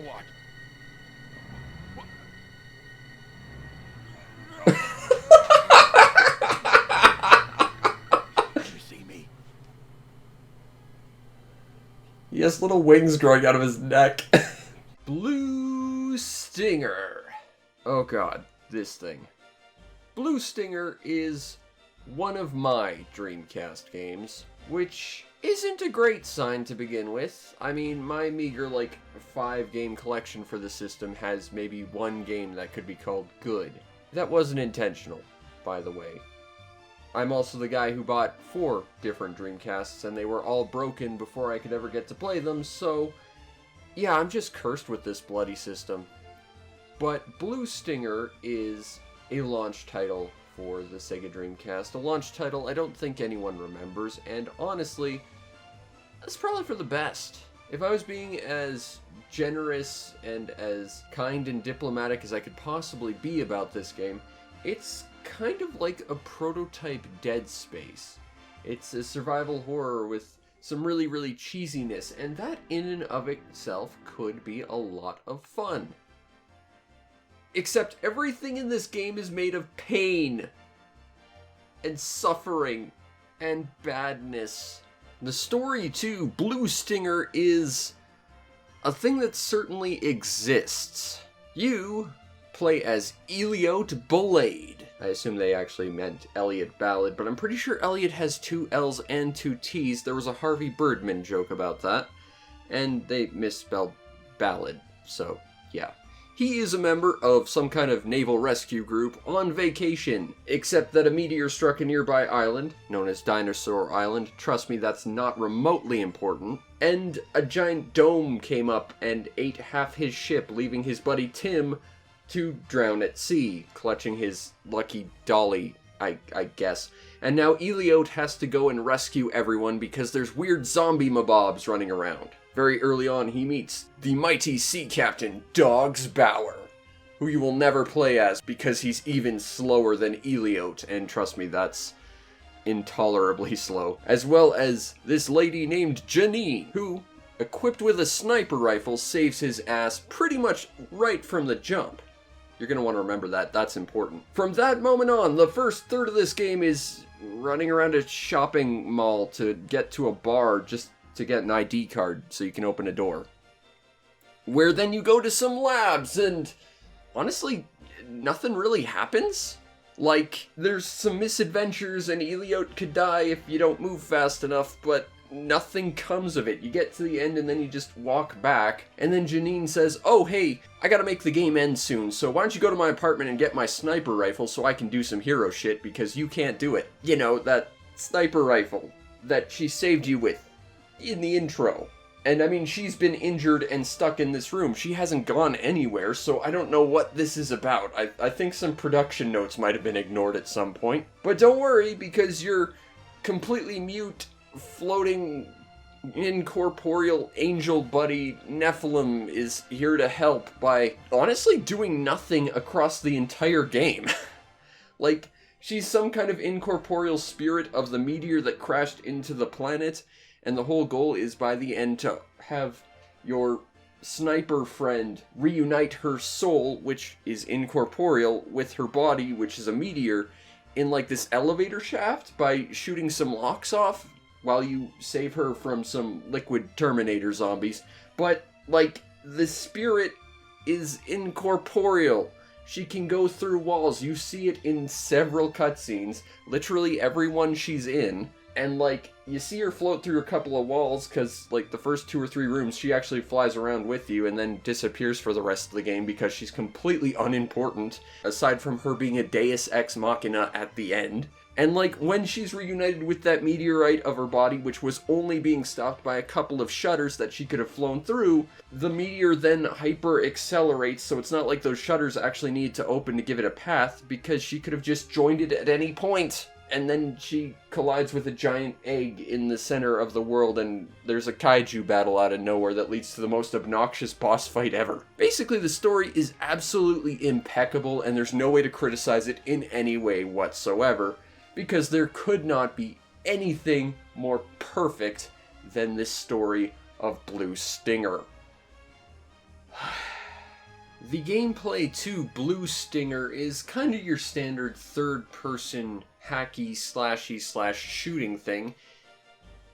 what? You see me? He has little wings growing out of his neck. Blue Stinger. Oh god, this thing. Blue Stinger is one of my Dreamcast games, which isn't a great sign to begin with. I mean, my meager, 5-game collection for the system has maybe one game that could be called good. That wasn't intentional, by the way. I'm also the guy who bought 4 different Dreamcasts, and they were all broken before I could ever get to play them, so yeah, I'm just cursed with this bloody system. But Blue Stinger is a launch title for the Sega Dreamcast, a launch title I don't think anyone remembers, and honestly, that's probably for the best. If I was being as generous and as kind and diplomatic as I could possibly be about this game, it's kind of like a prototype Dead Space. It's a survival horror with some really, really cheesiness, and that in and of itself could be a lot of fun. Except everything in this game is made of pain and suffering and badness. The story to Blue Stinger is a thing that certainly exists. You play as Elliot Blade. I assume they actually meant Elliot Ballad, but I'm pretty sure Elliot has 2 L's and 2 T's. There was a Harvey Birdman joke about that, and they misspelled Ballad, so yeah. He is a member of some kind of naval rescue group on vacation, except that a meteor struck a nearby island, known as Dinosaur Island. Trust me, that's not remotely important. And a giant dome came up and ate half his ship, leaving his buddy Tim to drown at sea, clutching his lucky dolly, I guess. And now Elliot has to go and rescue everyone because there's weird zombie mobobs running around. Very early on, he meets the mighty sea captain, Dogs Bauer, who you will never play as because he's even slower than Elliot, and trust me, that's intolerably slow. As well as this lady named Janine, who, equipped with a sniper rifle, saves his ass pretty much right from the jump. You're going to want to remember that, that's important. From that moment on, the first third of this game is running around a shopping mall to get to a bar just to get an ID card so you can open a door. Where then you go to some labs and honestly, nothing really happens. Like, there's some misadventures and Elliot could die if you don't move fast enough, but nothing comes of it. You get to the end and then you just walk back, and then Janine says, oh hey, I gotta make the game end soon, so why don't you go to my apartment and get my sniper rifle so I can do some hero shit because you can't do it. You know, that sniper rifle that she saved you with in the intro. And I mean, she's been injured and stuck in this room. She hasn't gone anywhere, so I don't know what this is about. I think some production notes might have been ignored at some point. But don't worry, because your completely mute, floating, incorporeal angel buddy Nephilim is here to help by honestly doing nothing across the entire game. Like, she's some kind of incorporeal spirit of the meteor that crashed into the planet, and the whole goal is by the end to have your sniper friend reunite her soul, which is incorporeal, with her body, which is a meteor, in like this elevator shaft by shooting some locks off while you save her from some liquid Terminator zombies. But, like, the spirit is incorporeal. She can go through walls. You see it in several cutscenes, literally every one she's in. And, like, you see her float through a couple of walls, because, like, the first 2 or 3 rooms, she actually flies around with you and then disappears for the rest of the game because she's completely unimportant, aside from her being a deus ex machina at the end. And, like, when she's reunited with that meteorite of her body, which was only being stopped by a couple of shutters that she could have flown through, the meteor then hyper-accelerates, so it's not like those shutters actually need to open to give it a path, because she could have just joined it at any point. And then she collides with a giant egg in the center of the world, and there's a kaiju battle out of nowhere that leads to the most obnoxious boss fight ever. Basically, the story is absolutely impeccable, and there's no way to criticize it in any way whatsoever, because there could not be anything more perfect than this story of Blue Stinger. The gameplay to Blue Stinger is kind of your standard third-person hacky slashy slash shooting thing,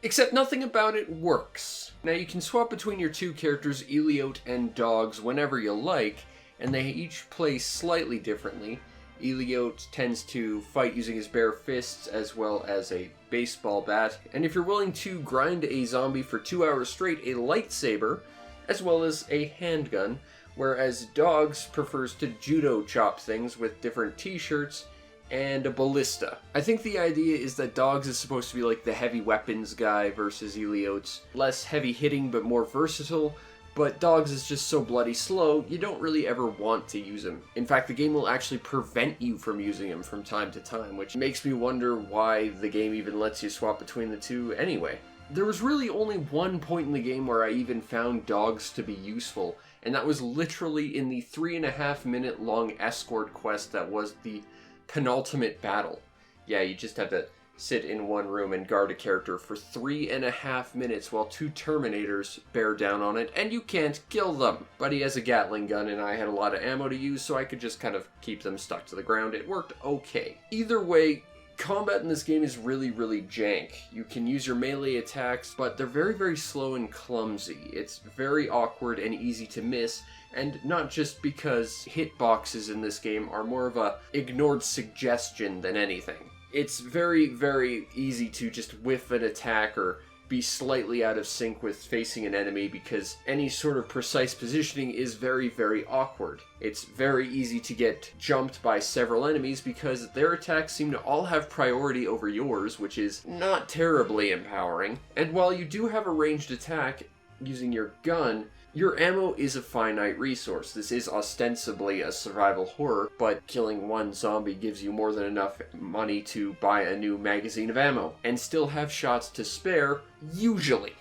except nothing about it works. Now you can swap between your two characters, Eliote and Dogs, whenever you like, and they each play slightly differently. Eliote tends to fight using his bare fists as well as a baseball bat, and if you're willing to grind a zombie for 2 hours straight, a lightsaber, as well as a handgun, whereas Dogs prefers to judo chop things with different t-shirts and a ballista. I think the idea is that Dogs is supposed to be like the heavy weapons guy versus Eliote's less heavy hitting but more versatile, but Dogs is just so bloody slow, you don't really ever want to use him. In fact, the game will actually prevent you from using him from time to time, which makes me wonder why the game even lets you swap between the two anyway. There was really only one point in the game where I even found Dogs to be useful, and that was literally in the 3.5 minute long escort quest that was the penultimate battle. Yeah, you just have to sit in one room and guard a character for 3.5 minutes while two Terminators bear down on it, and you can't kill them. But he has a Gatling gun and I had a lot of ammo to use, so I could just kind of keep them stuck to the ground. It worked okay. Either way, combat in this game is really, really jank. You can use your melee attacks, but they're very, very slow and clumsy. It's very awkward and easy to miss, and not just because hitboxes in this game are more of a ignored suggestion than anything. It's very, very easy to just whiff an attack or be slightly out of sync with facing an enemy because any sort of precise positioning is very, very awkward. It's very easy to get jumped by several enemies because their attacks seem to all have priority over yours, which is not terribly empowering. And while you do have a ranged attack using your gun, your ammo is a finite resource. This is ostensibly a survival horror, but killing one zombie gives you more than enough money to buy a new magazine of ammo, and still have shots to spare, usually.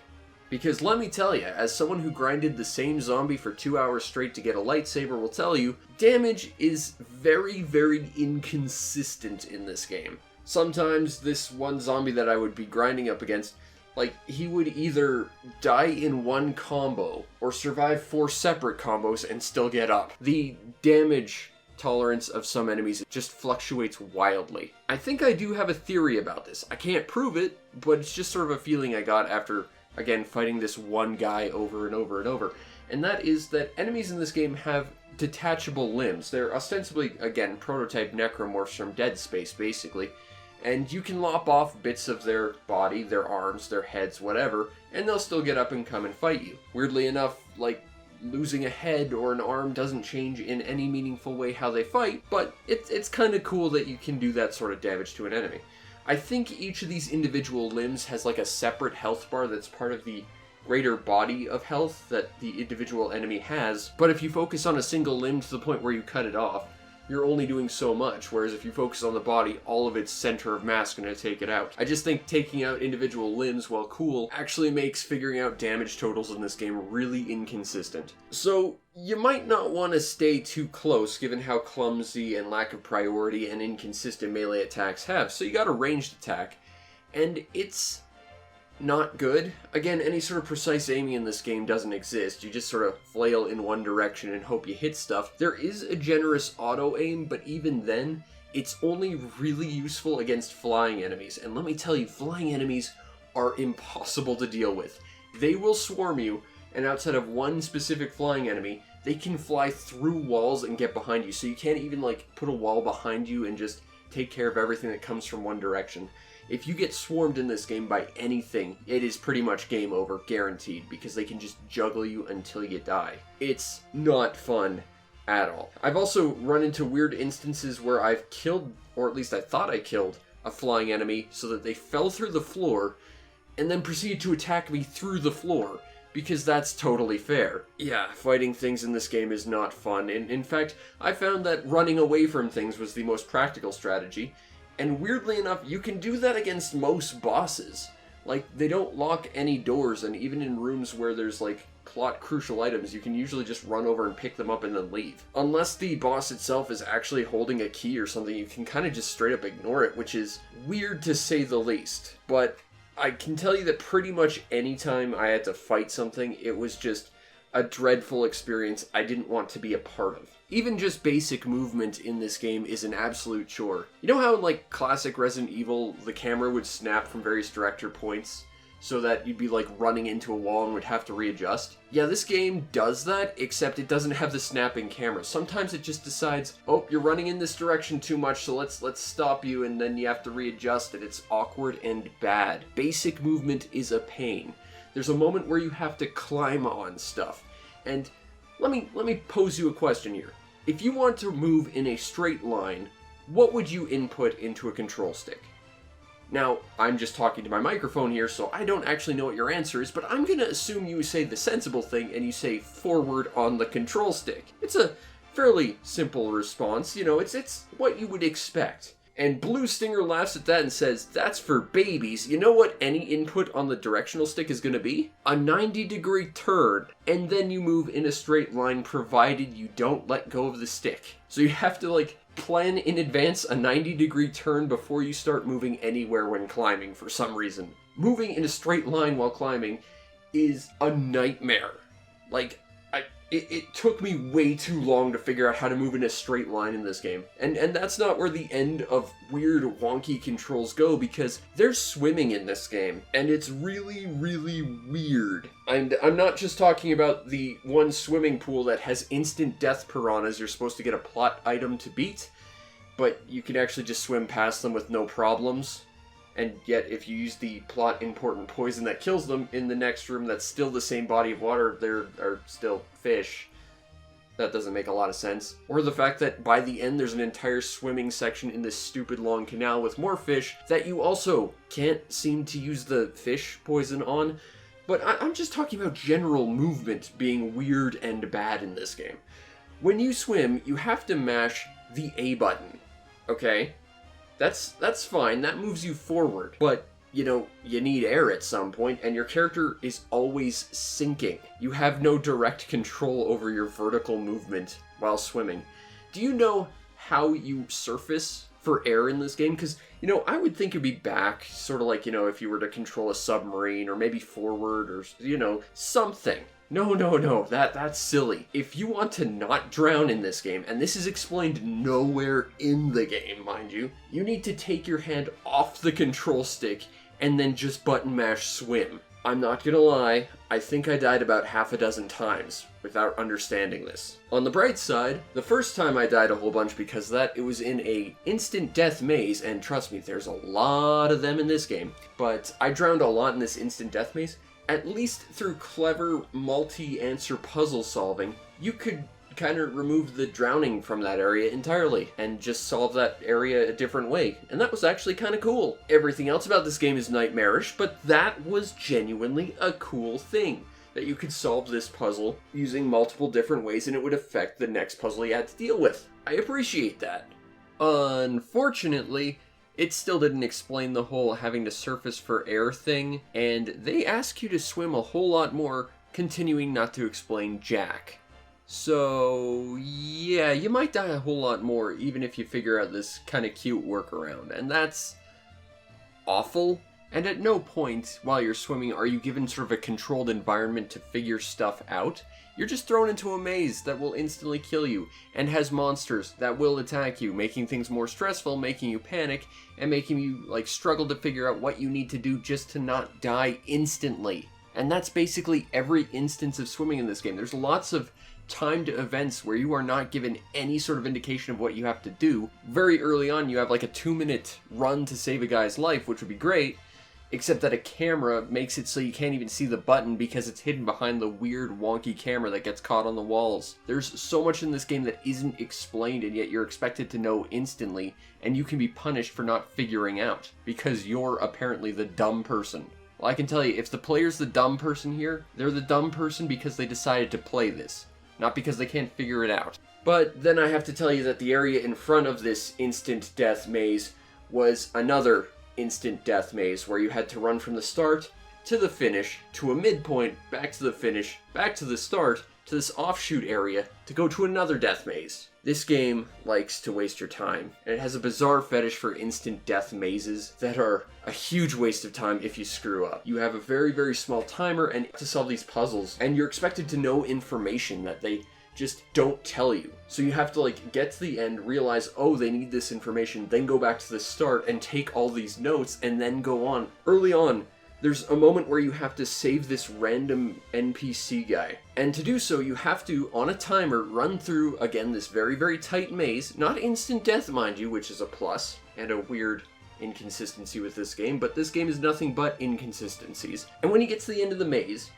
Because let me tell you, as someone who grinded the same zombie for 2 hours straight to get a lightsaber will tell you, damage is very, very inconsistent in this game. Sometimes this one zombie that I would be grinding up against, like, he would either die in one combo or survive 4 separate combos and still get up. The damage tolerance of some enemies just fluctuates wildly. I think I do have a theory about this. I can't prove it, but it's just sort of a feeling I got after, again, fighting this one guy over and over and over. And that is that enemies in this game have detachable limbs. They're ostensibly, again, prototype necromorphs from Dead Space, basically. And you can lop off bits of their body, their arms, their heads, whatever, and they'll still get up and come and fight you. Weirdly enough, like, losing a head or an arm doesn't change in any meaningful way how they fight, but it's kind of cool that you can do that sort of damage to an enemy. I think each of these individual limbs has like a separate health bar that's part of the greater body of health that the individual enemy has, but if you focus on a single limb to the point where you cut it off, you're only doing so much, whereas if you focus on the body, all of its center of mass is going to take it out. I just think taking out individual limbs, while cool, actually makes figuring out damage totals in this game really inconsistent. So, you might not want to stay too close, given how clumsy and lack of priority and inconsistent melee attacks have, so you got a ranged attack, and it's not good. Again, any sort of precise aiming in this game doesn't exist. You just sort of flail in one direction and hope you hit stuff. There is a generous auto-aim, but even then, it's only really useful against flying enemies. And let me tell you, flying enemies are impossible to deal with. They will swarm you, and outside of one specific flying enemy, they can fly through walls and get behind you. So you can't even, like, put a wall behind you and just take care of everything that comes from one direction. If you get swarmed in this game by anything, it is pretty much game over, guaranteed, because they can just juggle you until you die. It's not fun at all. I've also run into weird instances where I've killed, or at least I thought I killed, a flying enemy so that they fell through the floor and then proceeded to attack me through the floor, because that's totally fair. Yeah, fighting things in this game is not fun, and in fact, I found that running away from things was the most practical strategy. And weirdly enough, you can do that against most bosses. Like, they don't lock any doors, and even in rooms where there's, like, plot-crucial items, you can usually just run over and pick them up and then leave. Unless the boss itself is actually holding a key or something, you can kind of just straight up ignore it, which is weird to say the least. But I can tell you that pretty much any time I had to fight something, it was just a dreadful experience I didn't want to be a part of. Even just basic movement in this game is an absolute chore. You know how in like classic Resident Evil, the camera would snap from various director points so that you'd be like running into a wall and would have to readjust? Yeah, this game does that, except it doesn't have the snapping camera. Sometimes it just decides, oh, you're running in this direction too much, so let's stop you, and then you have to readjust it. It's awkward and bad. Basic movement is a pain. There's a moment where you have to climb on stuff. And let me pose you a question here. If you want to move in a straight line, what would you input into a control stick? Now, I'm just talking to my microphone here, so I don't actually know what your answer is, but I'm gonna assume you say the sensible thing and you say forward on the control stick. It's a fairly simple response, you know, it's what you would expect. And Blue Stinger laughs at that and says, that's for babies. You know what any input on the directional stick is going to be? A 90-degree turn, and then you move in a straight line provided you don't let go of the stick. So you have to, like, plan in advance a 90-degree turn before you start moving anywhere when climbing for some reason. Moving in a straight line while climbing is a nightmare. Like, It took me way too long to figure out how to move in a straight line in this game. And that's not where the end of weird wonky controls go, because there's swimming in this game, and it's really, really weird. And I'm not just talking about the one swimming pool that has instant death piranhas you're supposed to get a plot item to beat, but you can actually just swim past them with no problems. And yet, if you use the plot-important poison that kills them in the next room that's still the same body of water, there are still fish. That doesn't make a lot of sense. Or the fact that by the end there's an entire swimming section in this stupid long canal with more fish that you also can't seem to use the fish poison on. But I'm just talking about general movement being weird and bad in this game. When you swim, you have to mash the A button, okay? That's fine, that moves you forward, but, you know, you need air at some point, and your character is always sinking. You have no direct control over your vertical movement while swimming. Do you know how you surface for air in this game? Because, you know, I would think it'd be back, sort of like, you know, if you were to control a submarine, or maybe forward, or, you know, something. No, that's silly. If you want to not drown in this game, and this is explained nowhere in the game, mind you, you need to take your hand off the control stick and then just button mash swim. I'm not gonna lie, I think I died about half a dozen times without understanding this. On the bright side, the first time I died a whole bunch because of that, it was in a instant death maze, and trust me, there's a lot of them in this game, but I drowned a lot in this instant death maze. At least through clever multi-answer puzzle solving, you could kind of remove the drowning from that area entirely and just solve that area a different way. And that was actually kind of cool. Everything else about this game is nightmarish, but that was genuinely a cool thing. That you could solve this puzzle using multiple different ways and it would affect the next puzzle you had to deal with. I appreciate that. Unfortunately, it still didn't explain the whole having to surface for air thing, and they ask you to swim a whole lot more, continuing not to explain jack. So, yeah, you might die a whole lot more even if you figure out this kind of cute workaround, and that's awful. And at no point while you're swimming are you given sort of a controlled environment to figure stuff out. You're just thrown into a maze that will instantly kill you, and has monsters that will attack you, making things more stressful, making you panic, and making you, like, struggle to figure out what you need to do just to not die instantly. And that's basically every instance of swimming in this game. There's lots of timed events where you are not given any sort of indication of what you have to do. Very early on, you have like a 2-minute run to save a guy's life, which would be great, except that a camera makes it so you can't even see the button because it's hidden behind the weird wonky camera that gets caught on the walls. There's so much in this game that isn't explained, and yet you're expected to know instantly, and you can be punished for not figuring out because you're apparently the dumb person. Well, I can tell you, if the player's the dumb person here, they're the dumb person because they decided to play this, not because they can't figure it out. But then I have to tell you that the area in front of this instant death maze was another instant death maze where you had to run from the start to the finish, to a midpoint, back to the finish, back to the start, to this offshoot area to go to another death maze. This game likes to waste your time, and it has a bizarre fetish for instant death mazes that are a huge waste of time if you screw up. You have a very, very small timer and to solve these puzzles, and you're expected to know information that they just don't tell you. So you have to like get to the end, realize, oh, they need this information, then go back to the start and take all these notes and then go on. Early on, there's a moment where you have to save this random NPC guy. And to do so, you have to, on a timer, run through, again, this very, very tight maze. Not instant death, mind you, which is a plus, and a weird inconsistency with this game, but this game is nothing but inconsistencies. And when you get to the end of the maze,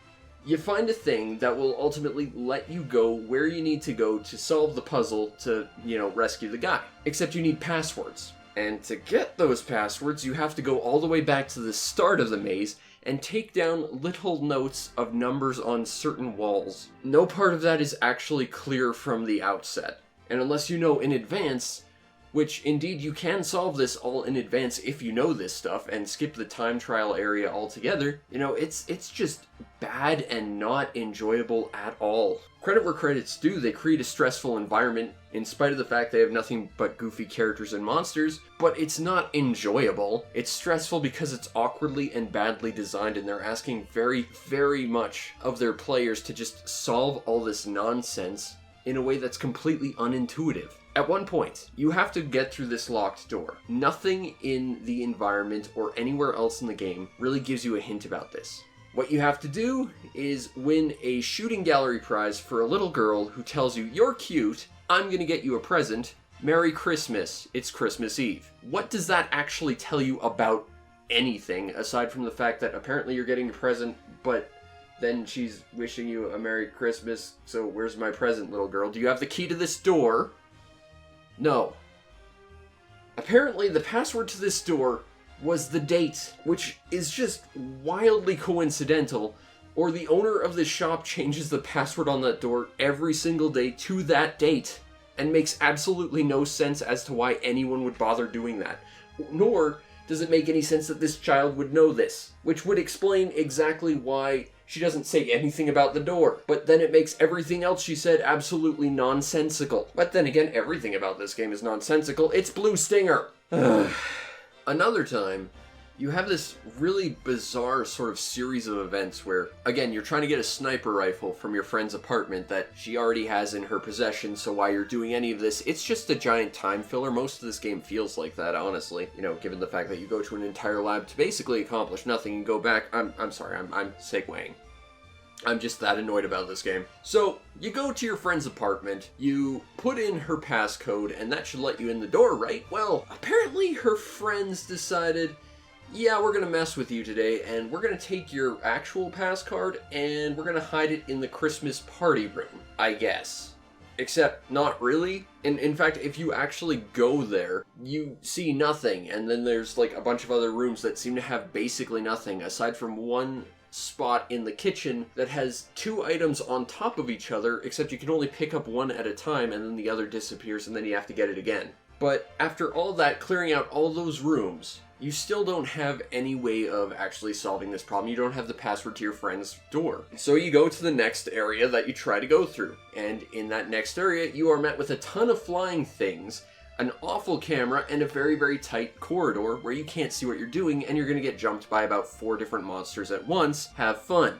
you find a thing that will ultimately let you go where you need to go to solve the puzzle to, rescue the guy. Except you need passwords. And to get those passwords, you have to go all the way back to the start of the maze and take down little notes of numbers on certain walls. No part of that is actually clear from the outset. And unless you know in advance, which indeed you can solve this all in advance if you know this stuff and skip the time trial area altogether, it's just bad and not enjoyable at all. Credit where credit's due, they create a stressful environment in spite of the fact they have nothing but goofy characters and monsters, but it's not enjoyable. It's stressful because it's awkwardly and badly designed, and they're asking very, very much of their players to just solve all this nonsense in a way that's completely unintuitive. At one point, you have to get through this locked door. Nothing in the environment or anywhere else in the game really gives you a hint about this. What you have to do is win a shooting gallery prize for a little girl who tells you, "You're cute, I'm gonna get you a present. Merry Christmas, it's Christmas Eve." What does that actually tell you about anything, aside from the fact that apparently you're getting a present, but then she's wishing you a Merry Christmas, so where's my present, little girl? Do you have the key to this door? No. Apparently the password to this door was the date, which is just wildly coincidental, or the owner of this shop changes the password on that door every single day to that date, and makes absolutely no sense as to why anyone would bother doing that. Nor does it make any sense that this child would know this, which would explain exactly why she doesn't say anything about the door. But then it makes everything else she said absolutely nonsensical. But then again, everything about this game is nonsensical. It's Blue Stinger. Another time, you have this really bizarre sort of series of events where, again, you're trying to get a sniper rifle from your friend's apartment that she already has in her possession, so while you're doing any of this, it's just a giant time filler. Most of this game feels like that, honestly. Given the fact that you go to an entire lab to basically accomplish nothing and go back. I'm sorry, I'm segueing. I'm just that annoyed about this game. So, you go to your friend's apartment, you put in her passcode, and that should let you in the door, right? Well, apparently her friends decided, yeah, we're gonna mess with you today, and we're gonna take your actual passcard, and we're gonna hide it in the Christmas party room, I guess. Except, not really. In fact, if you actually go there, you see nothing, and then there's like a bunch of other rooms that seem to have basically nothing, aside from one spot in the kitchen that has two items on top of each other, except you can only pick up one at a time, and then the other disappears, and then you have to get it again. But after all that, clearing out all those rooms, you still don't have any way of actually solving this problem. You don't have the password to your friend's door. So you go to the next area that you try to go through. And in that next area, you are met with a ton of flying things, an awful camera, and a very, very tight corridor where you can't see what you're doing, and you're going to get jumped by about 4 different monsters at once. Have fun.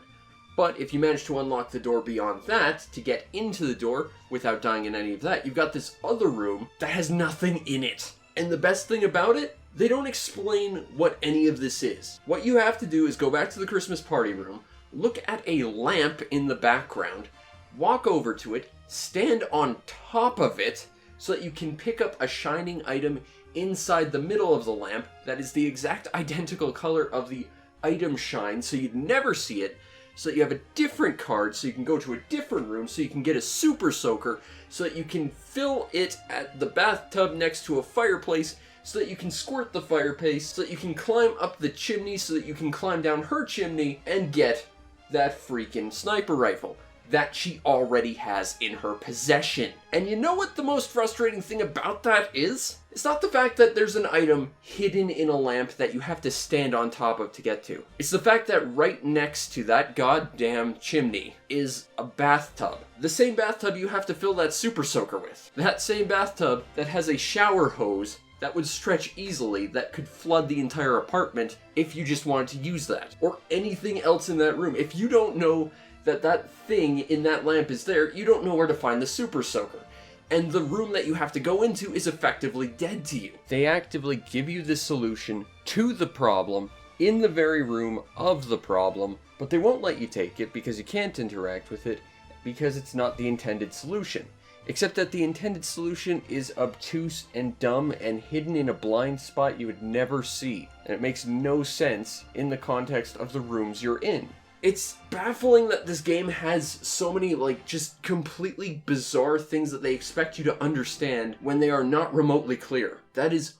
But if you manage to unlock the door beyond that, to get into the door without dying in any of that, you've got this other room that has nothing in it. And the best thing about it, they don't explain what any of this is. What you have to do is go back to the Christmas party room, look at a lamp in the background, walk over to it, stand on top of it, so that you can pick up a shining item inside the middle of the lamp that is the exact identical color of the item shine, so you'd never see it, so that you have a different card, so you can go to a different room, so you can get a super soaker, so that you can fill it at the bathtub next to a fireplace, so that you can squirt the fireplace, so that you can climb up the chimney, so that you can climb down her chimney and get that freaking sniper rifle that she already has in her possession. And you know what the most frustrating thing about that is? It's not the fact that there's an item hidden in a lamp that you have to stand on top of to get to. It's the fact that right next to that goddamn chimney is a bathtub. The same bathtub you have to fill that super soaker with. That same bathtub that has a shower hose that would stretch easily, that could flood the entire apartment if you just wanted to use that. Or anything else in that room. If you don't know that that thing in that lamp is there, you don't know where to find the super soaker. And the room that you have to go into is effectively dead to you. They actively give you the solution to the problem in the very room of the problem, but they won't let you take it because you can't interact with it because it's not the intended solution. Except that the intended solution is obtuse and dumb and hidden in a blind spot you would never see. And it makes no sense in the context of the rooms you're in. It's baffling that this game has so many, just completely bizarre things that they expect you to understand when they are not remotely clear. That is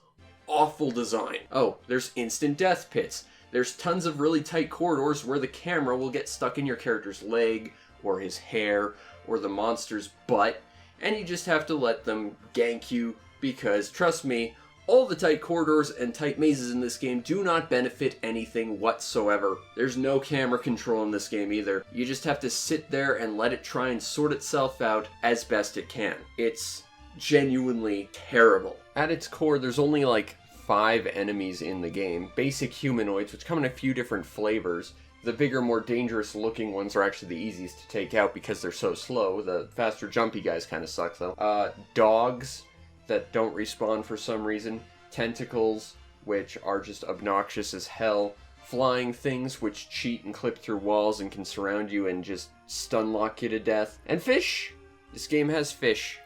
awful design. Oh, there's instant death pits. There's tons of really tight corridors where the camera will get stuck in your character's leg, or his hair, or the monster's butt, and you just have to let them gank you, because, trust me, all the tight corridors and tight mazes in this game do not benefit anything whatsoever. There's no camera control in this game either. You just have to sit there and let it try and sort itself out as best it can. It's genuinely terrible. At its core, there's only 5 enemies in the game. Basic humanoids, which come in a few different flavors. The bigger, more dangerous looking ones are actually the easiest to take out because they're so slow. The faster jumpy guys kind of suck though. Dogs that don't respawn for some reason, tentacles, which are just obnoxious as hell, flying things which cheat and clip through walls and can surround you and just stun lock you to death, and fish! This game has fish.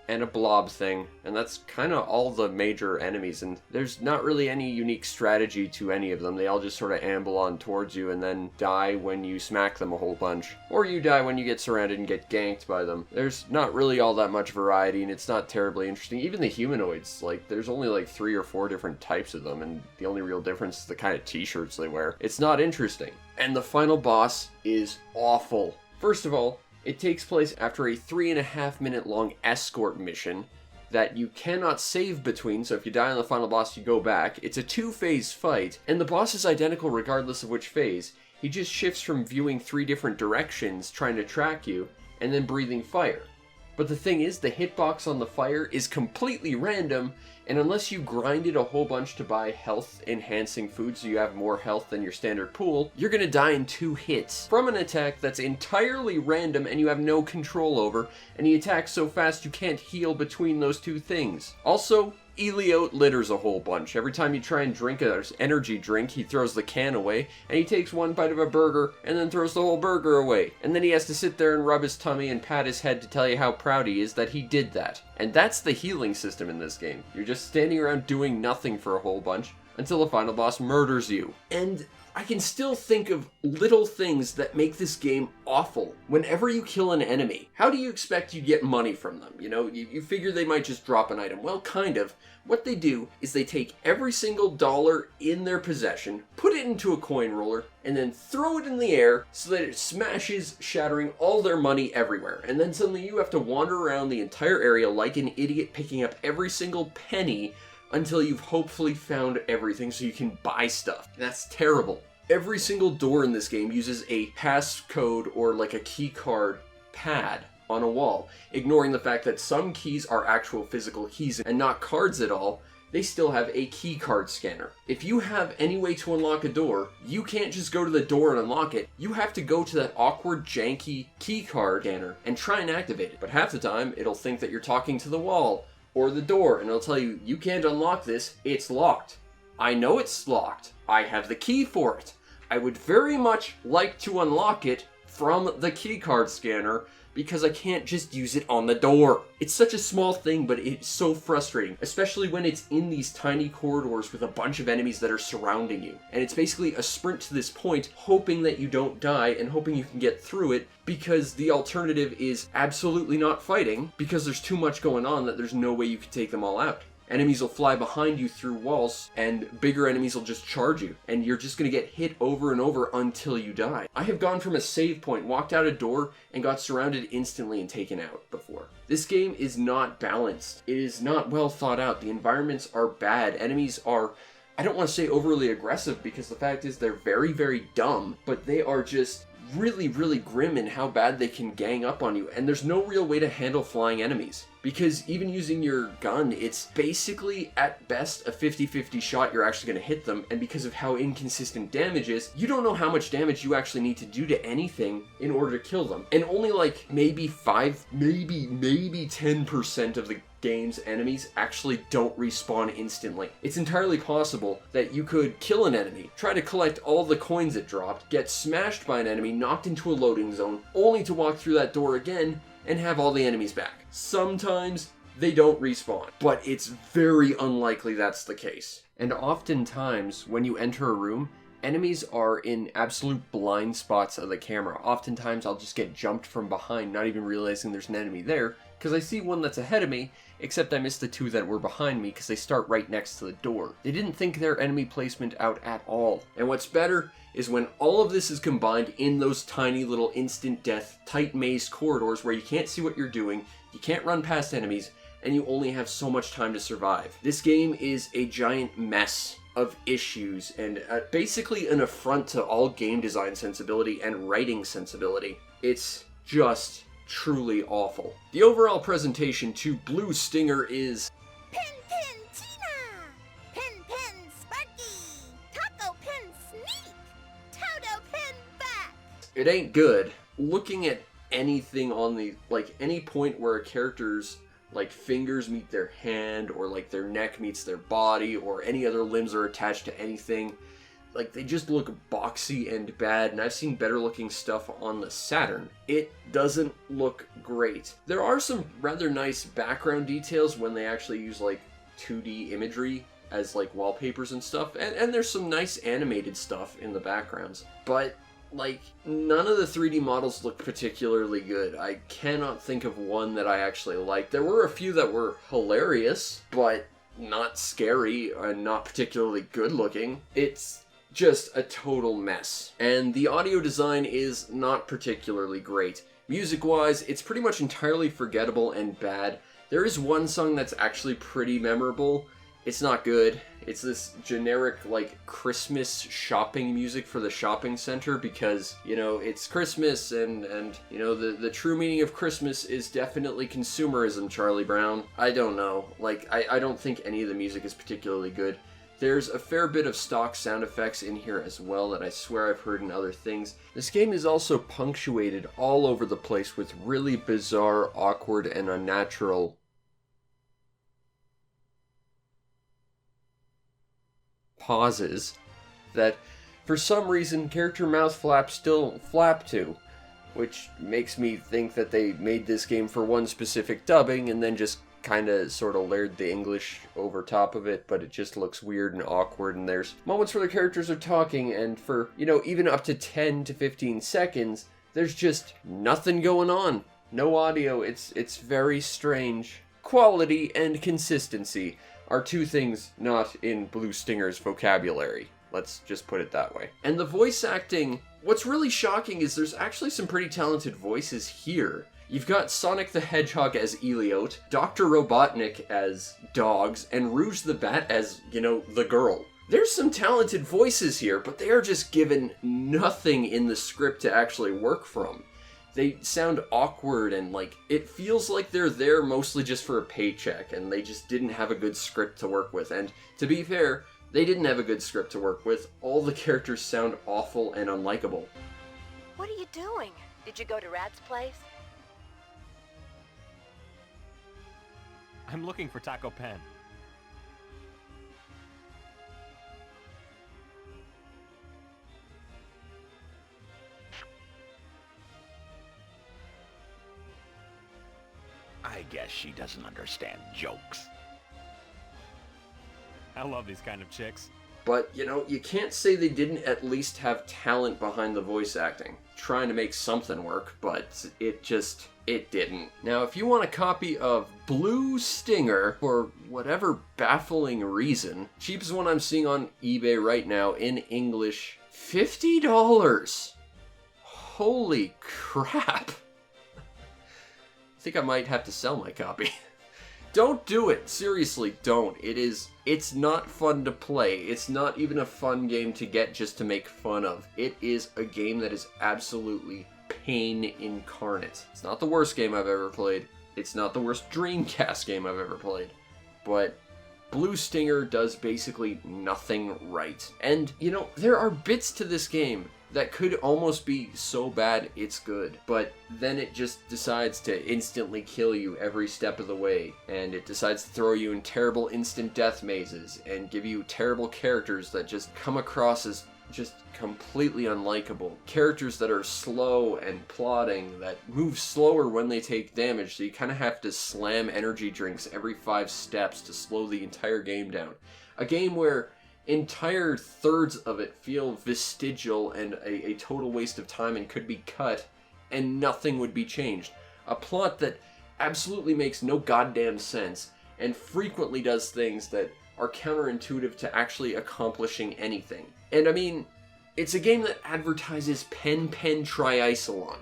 And a blob thing, and that's kind of all the major enemies, and there's not really any unique strategy to any of them. They all just sort of amble on towards you and then die when you smack them a whole bunch. Or you die when you get surrounded and get ganked by them. There's not really all that much variety, and it's not terribly interesting. Even the humanoids, there's only 3 or 4 different types of them, and the only real difference is the kind of t-shirts they wear. It's not interesting. And the final boss is awful. First of all, it takes place after a 3.5 minute long escort mission that you cannot save between, so if you die on the final boss, you go back. It's a 2-phase fight, and the boss is identical regardless of which phase. He just shifts from viewing 3 different directions, trying to track you, and then breathing fire. But the thing is, the hitbox on the fire is completely random, and unless you grinded a whole bunch to buy health-enhancing food so you have more health than your standard pool, you're gonna die in 2 hits from an attack that's entirely random and you have no control over, and he attacks so fast you can't heal between those 2 things. Also, Eliote litters a whole bunch. Every time you try and drink an energy drink, he throws the can away, and he takes 1 bite of a burger, and then throws the whole burger away. And then he has to sit there and rub his tummy and pat his head to tell you how proud he is that he did that. And that's the healing system in this game. You're just standing around doing nothing for a whole bunch, until the final boss murders you. And I can still think of little things that make this game awful. Whenever you kill an enemy, how do you expect you get money from them? You figure they might just drop an item. Well, kind of. What they do is they take every single dollar in their possession, put it into a coin roller, and then throw it in the air so that it smashes, shattering all their money everywhere. And then suddenly you have to wander around the entire area like an idiot, picking up every single penny until you've hopefully found everything so you can buy stuff. That's terrible. Every single door in this game uses a passcode or a key card pad on a wall. Ignoring the fact that some keys are actual physical keys and not cards at all, they still have a key card scanner. If you have any way to unlock a door, you can't just go to the door and unlock it. You have to go to that awkward, janky key card scanner and try and activate it. But half the time, it'll think that you're talking to the wall or the door, and it'll tell you, you can't unlock this, it's locked. I know it's locked. I have the key for it. I would very much like to unlock it from the keycard scanner because I can't just use it on the door. It's such a small thing, but it's so frustrating, especially when it's in these tiny corridors with a bunch of enemies that are surrounding you. And it's basically a sprint to this point, hoping that you don't die and hoping you can get through it, because the alternative is absolutely not fighting because there's too much going on that there's no way you can take them all out. Enemies will fly behind you through walls, and bigger enemies will just charge you, and you're just gonna get hit over and over until you die. I have gone from a save point, walked out a door, and got surrounded instantly and taken out before. This game is not balanced. It is not well thought out. The environments are bad. Enemies are, I don't want to say overly aggressive, because the fact is they're very, very dumb, but they are just really, really grim in how bad they can gang up on you, and there's no real way to handle flying enemies. Because even using your gun, it's basically, at best, a 50-50 shot you're actually going to hit them, and because of how inconsistent damage is, you don't know how much damage you actually need to do to anything in order to kill them. And only like maybe 10% of the game's enemies actually don't respawn instantly. It's entirely possible that you could kill an enemy, try to collect all the coins it dropped, get smashed by an enemy, knocked into a loading zone, only to walk through that door again and have all the enemies back. Sometimes they don't respawn, but it's very unlikely that's the case. And oftentimes, when you enter a room, enemies are in absolute blind spots of the camera. Oftentimes, I'll just get jumped from behind, not even realizing there's an enemy there, because I see one that's ahead of me, except I missed the two that were behind me because they start right next to the door. They didn't think their enemy placement out at all. And what's better is when all of this is combined in those tiny little instant death, tight maze corridors where you can't see what you're doing, you can't run past enemies, and you only have so much time to survive. This game is a giant mess of issues and basically an affront to all game design sensibility and writing sensibility. It's just truly awful. The overall presentation to Blue Stinger is Pin Pin Tina, Pin Pin Sparky, Taco Pin Sneak, Toto Pin Back. It ain't good. Looking at anything on the, like, any point where a character's like fingers meet their hand, or like their neck meets their body, or any other limbs are attached to anything, like they just look boxy and bad, and I've seen better looking stuff on the Saturn. It doesn't look great. There are some rather nice background details when they actually use like 2D imagery as like wallpapers and stuff, and there's some nice animated stuff in the backgrounds, but like, none of the 3D models look particularly good. I cannot think of one that I actually liked. There were a few that were hilarious, but not scary and not particularly good looking. It's just a total mess. And the audio design is not particularly great. Music-wise, it's pretty much entirely forgettable and bad. There is one song that's actually pretty memorable. It's not good. It's this generic, like, Christmas shopping music for the shopping center because, you know, it's Christmas and you know, the true meaning of Christmas is definitely consumerism, Charlie Brown. I don't know. Like, I don't think any of the music is particularly good. There's a fair bit of stock sound effects in here as well that I swear I've heard in other things. This game is also punctuated all over the place with really bizarre, awkward, and unnatural pauses that for some reason character mouth flaps still flap to, which makes me think that they made this game for one specific dubbing and then just kind of sort of layered the English over top of it, but it just looks weird and awkward, and there's moments where the characters are talking and for, you know, even up to 10 to 15 seconds there's just nothing going on. No audio. It's very strange. Quality and consistency are two things not in Blue Stinger's vocabulary. Let's just put it that way. And the voice acting, what's really shocking is there's actually some pretty talented voices here. You've got Sonic the Hedgehog as Eliote, Dr. Robotnik as Dogs, and Rouge the Bat as, you know, the girl. There's some talented voices here, but they are just given nothing in the script to actually work from. They sound awkward and, like, it feels like they're there mostly just for a paycheck and they just didn't have a good script to work with. And to be fair, they didn't have a good script to work with. All the characters sound awful and unlikable. What are you doing? Did you go to Rad's place? I'm looking for Taco Pen. I guess she doesn't understand jokes. I love these kind of chicks. But, you know, you can't say they didn't at least have talent behind the voice acting. Trying to make something work, but it didn't. Now, if you want a copy of Blue Stinger, for whatever baffling reason, cheapest one I'm seeing on eBay right now in English, $50. Holy crap. think I might have to sell my copy. Don't do it. Seriously, don't. It's not fun to play. It's not even a fun game to get just to make fun of. It is a game that is absolutely pain incarnate. It's not the worst game I've ever played. It's not the worst Dreamcast game I've ever played. But Blue Stinger does basically nothing right. And, you know, there are bits to this game that could almost be so bad it's good, but then it just decides to instantly kill you every step of the way, and it decides to throw you in terrible instant death mazes, and give you terrible characters that just come across as just completely unlikable. Characters that are slow and plodding, that move slower when they take damage, so you kind of have to slam energy drinks every 5 steps to slow the entire game down. A game where entire thirds of it feel vestigial and a total waste of time and could be cut, and nothing would be changed. A plot that absolutely makes no goddamn sense, and frequently does things that are counterintuitive to actually accomplishing anything. And I mean, it's a game that advertises pen triicelon.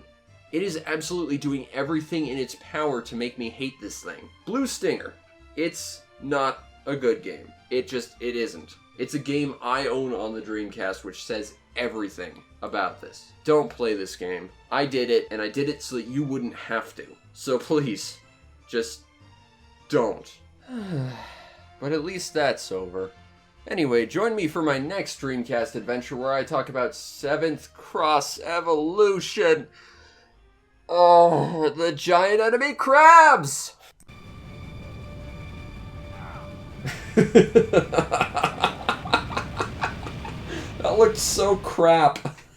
It is absolutely doing everything in its power to make me hate this thing. Blue Stinger. It's not a good game. It isn't. It's a game I own on the Dreamcast, which says everything about this. Don't play this game. I did it, and I did it so that you wouldn't have to. So please, just don't. But at least that's over. Anyway, join me for my next Dreamcast adventure where I talk about 7th Cross Evolution. Oh, the giant enemy crabs! That looked so crap.